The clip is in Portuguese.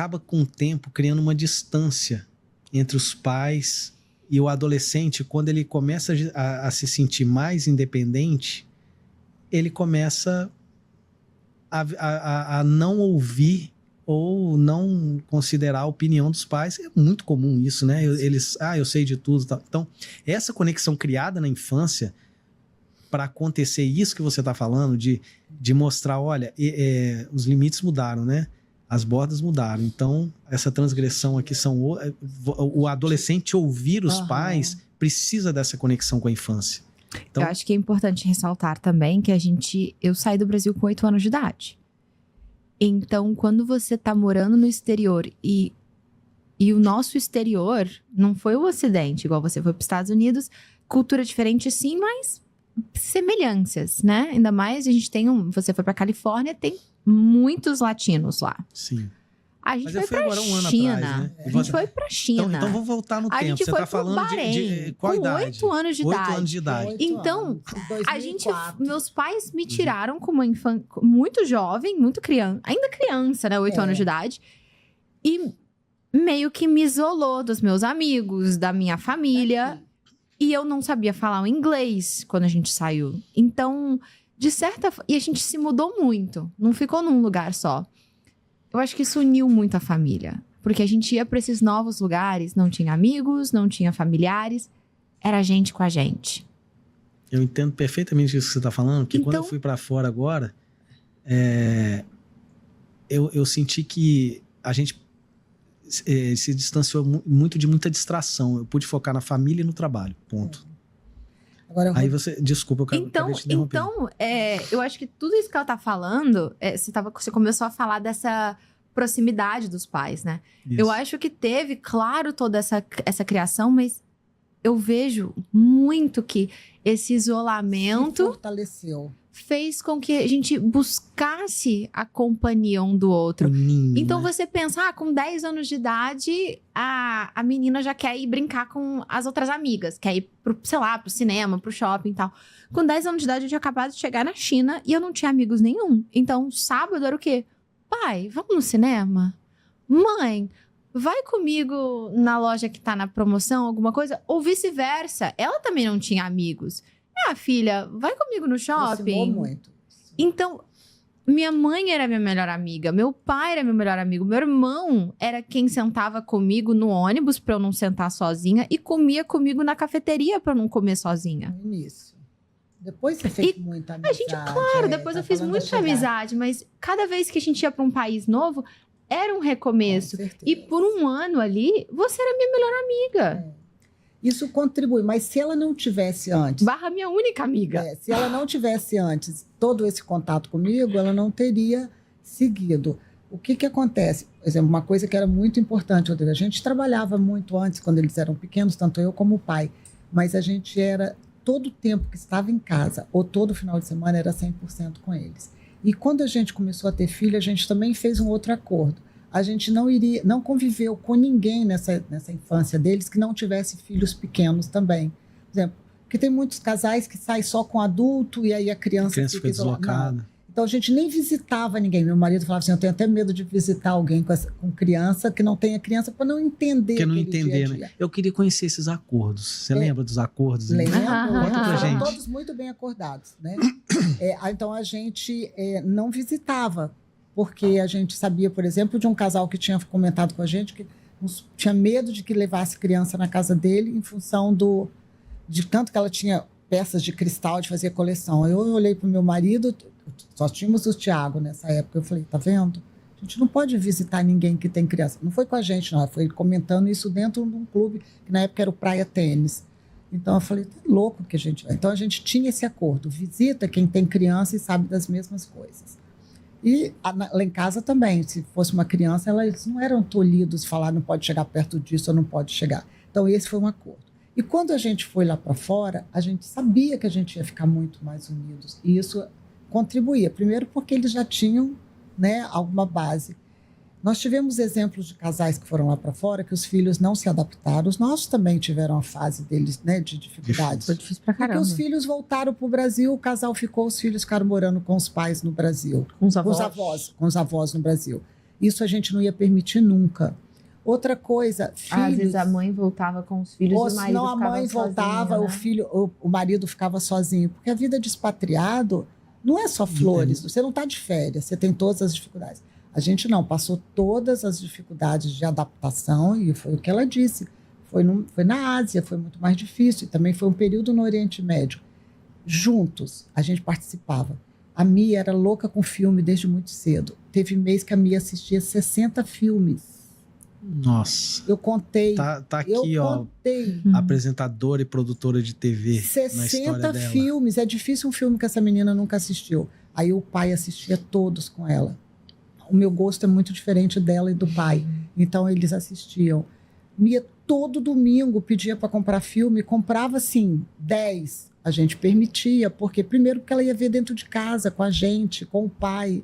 acaba com o tempo criando uma distância entre os pais e o adolescente. Quando ele começa a se sentir mais independente, ele começa a não ouvir ou não considerar a opinião dos pais. É muito comum isso, né? Eles, eu sei de tudo. Tá. Então, essa conexão criada na infância para acontecer isso que você está falando, de mostrar, olha, os limites mudaram, né? As bordas mudaram. Então, essa transgressão aqui o adolescente ouvir os pais precisa dessa conexão com a infância. Então, eu acho que é importante ressaltar também que eu saí do Brasil com 8 anos de idade. Então, quando você tá morando no exterior e o nosso exterior não foi o Ocidente, igual você foi para os Estados Unidos, cultura diferente sim, mas semelhanças, né? Ainda mais a gente você foi para Califórnia, tem muitos latinos lá. Sim. A gente Mas foi agora pra um ano China. Atrás, né? A gente foi pra China. Então vamos voltar no tempo. Gente você foi tá falando de qual com idade? 8 anos de 8 idade. anos de idade. Então, a gente, meus pais me tiraram com uma infância muito jovem, muito criança, ainda criança, né? 8 anos de idade. E meio que me isolou dos meus amigos, da minha família. E eu não sabia falar o inglês quando a gente saiu. Então, e a gente se mudou muito. Não ficou num lugar só. Eu acho que isso uniu muito a família. Porque a gente ia para esses novos lugares, não tinha amigos, não tinha familiares. Era gente com a gente. Eu entendo perfeitamente isso que você está falando, porque quando eu fui para fora agora, eu senti que a gente se distanciou muito de muita distração. Eu pude focar na família e no trabalho, ponto. Agora, aí você... Desculpa, eu acabei te interrompendo. Então, eu acho que tudo isso que ela tá falando... Você começou a falar dessa proximidade dos pais, né? Isso. Eu acho que teve, claro, toda essa criação, mas eu vejo muito que esse isolamento... Se fortaleceu. Fez com que a gente buscasse a companhia um do outro. Então, você pensa, com 10 anos de idade, a menina já quer ir brincar com as outras amigas. Quer ir pro cinema, pro shopping e tal. Com 10 anos de idade, eu tinha acabado de chegar na China e eu não tinha amigos nenhum. Então, sábado era o quê? Pai, vamos no cinema? Mãe, vai comigo na loja que tá na promoção, alguma coisa? Ou vice-versa. Ela também não tinha amigos. Filha, vai comigo no shopping. Muito. Então, minha mãe era minha melhor amiga, meu pai era meu melhor amigo, meu irmão era quem sentava comigo no ônibus pra eu não sentar sozinha e comia comigo na cafeteria pra eu não comer sozinha. No início. Depois você fez muita amizade. Depois eu fiz muita amizade, mas cada vez que a gente ia pra um país novo, era um recomeço. E por um ano ali, você era minha melhor amiga. Isso contribui, mas se ela não tivesse antes... minha única amiga. Se ela não tivesse antes todo esse contato comigo, ela não teria seguido. O que acontece? Por exemplo, uma coisa que era muito importante, Rodrigo, a gente trabalhava muito antes, quando eles eram pequenos, tanto eu como o pai, mas a gente era, todo o tempo que estava em casa, ou todo final de semana, era 100% com eles. E quando a gente começou a ter filho, a gente também fez um outro acordo. A gente não conviveu com ninguém nessa infância deles que não tivesse filhos pequenos também. Por exemplo, porque tem muitos casais que saem só com adulto e aí a criança fica deslocada. Então a gente nem visitava ninguém. Meu marido falava assim, eu tenho até medo de visitar alguém com criança que não tenha criança para não entender. Porque não entender, né? Eu queria conhecer esses acordos. Você lembra dos acordos? Lembro. Conta pra gente. Todos muito bem acordados, né? Então a gente não visitava. Porque a gente sabia, por exemplo, de um casal que tinha comentado com a gente que tinha medo de que levasse criança na casa dele em função de tanto que ela tinha peças de cristal de fazer coleção. Eu olhei para o meu marido, só tínhamos o Tiago nessa época, eu falei, tá vendo? A gente não pode visitar ninguém que tem criança. Não foi com a gente, não, foi comentando isso dentro de um clube, que na época era o Praia Tênis. Então eu falei, tá louco que a gente vai. Então a gente tinha esse acordo, visita quem tem criança e sabe das mesmas coisas. E lá em casa também, se fosse uma criança, eles não eram tolhidos de falar não pode chegar perto disso ou não pode chegar. Então, esse foi um acordo. E quando a gente foi lá para fora, a gente sabia que a gente ia ficar muito mais unidos. E isso contribuía. Primeiro porque eles já tinham, né, alguma base. Nós tivemos exemplos de casais que foram lá para fora, que os filhos não se adaptaram. Os nossos também tiveram a fase deles, né, de dificuldades. Foi difícil pra caramba. Porque os filhos voltaram para o Brasil, o casal ficou, os filhos ficaram morando com os pais no Brasil. Com os avós. Com os avós no Brasil. Isso a gente não ia permitir nunca. Outra coisa, filhos... Às vezes a mãe voltava com os filhos e o marido não, a mãe ficava voltava, sozinho, né? o marido ficava sozinho. Porque a vida de expatriado não é só flores. Você não está de férias, você tem todas as dificuldades. A gente não, passou todas as dificuldades de adaptação e foi o que ela disse. Foi na Ásia, foi muito mais difícil. E também foi um período no Oriente Médio. Juntos, a gente participava. A Mia era louca com filme desde muito cedo. Teve mês que a Mia assistia 60 filmes. Nossa. Eu contei. Tá aqui, contei. Apresentadora e produtora de TV. 60 filmes. É difícil um filme que essa menina nunca assistiu. Aí o pai assistia todos com ela. O meu gosto é muito diferente dela e do pai. Então eles assistiam. Mia todo domingo pedia para comprar filme. Comprava, assim, 10. A gente permitia. Porque, primeiro, porque ela ia ver dentro de casa, com a gente, com o pai.